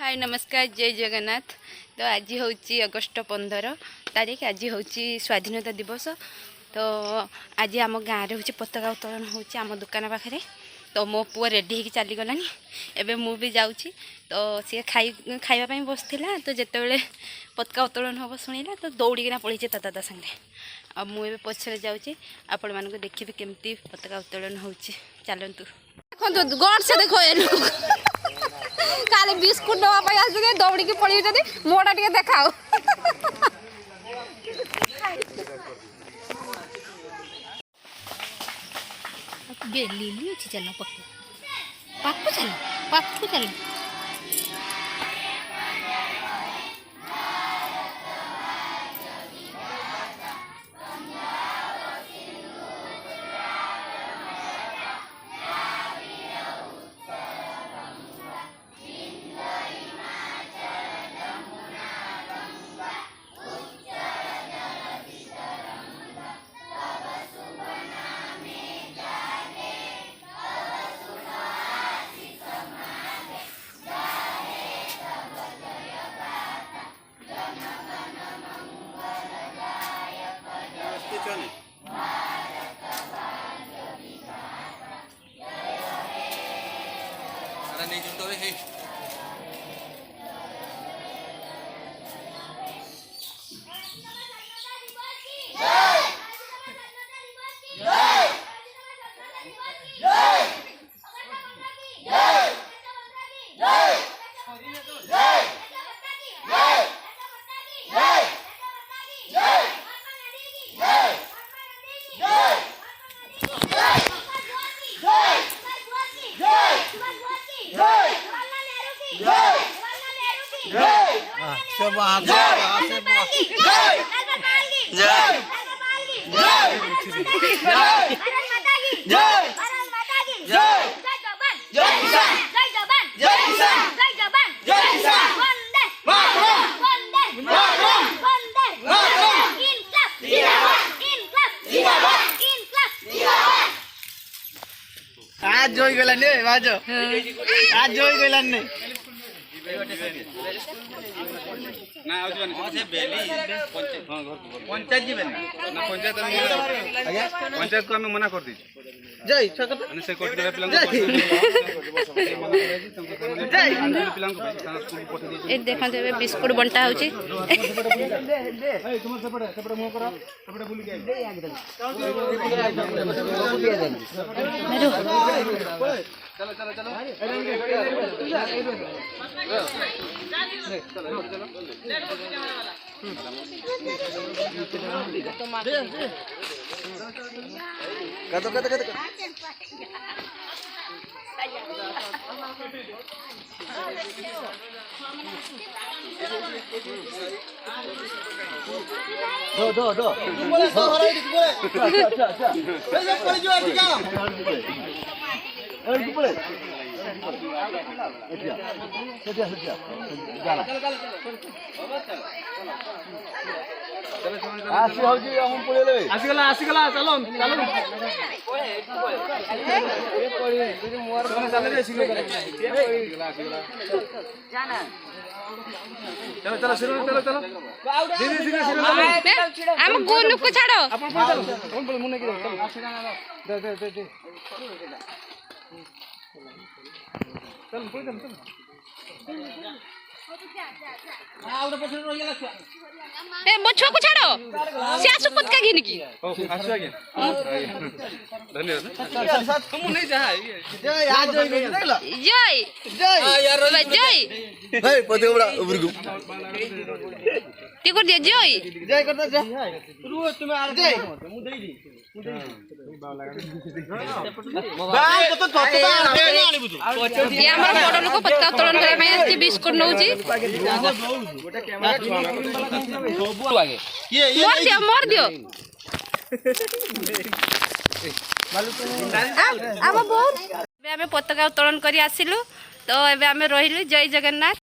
हाय नमस्कार जय जगन्नाथ। तो आज हूँ अगस्ट 15 तारीख। आज हूँ स्वाधीनता दिवस। तो आज आम गाँव में हूँ पताका उत्तोलन होम दुकान पाखे। तो मो पुआ रेडी होगी चलीगला एवं मु भी जाऊँगी। तो सी खावाई बसला तो जिते पताका उत्तोलन हम शुणिला तो दौड़ीना पलैचे दादा सागे। आ मुझे पछरे जाऊँगी आपण मानक देखिए केमती पताका उत्तोलन हो। चलतु देखो गड से देखो काले बिस्कुट दवाई आस दौड़ी की पड़ी मोटा टे देखाओ। लिली अच्छी चल पाकू चल नहीं जुटो रे सब आज जोई गला ने बाजो आज जोई गला ने ना से बेली पंचायत जी ना पंचायत पंचायत को हमें मना कर दी जय माने से कोट देवे पिलांग ए देखन देवे बिस्कुट बंटा होची ए तुम सेपड़े मुंह करो सेपड़े बुली के दे आगे चलो चलो चलो दो आसीगला चलो चलो चलो चलो हम गोलू को छाड़ो ए बच्चों को छाड़ो से आसु पत का घिन की आसु आगे धन्यवाद तुम नहीं जा जय आज जय यार जय भाई पते बड़ा उबर को ती कर दे जय करता जा रू तुम्हें आ जय मु देई दी बाय तो ये हमर बड़ लोक पत्ता तोलन करे में आछि बिस्कुट नउची ये मार दियो हम बहुत पताका उत्तोलन करी आसिलु। तो एबे आमे रहिलु जय जगन्नाथ।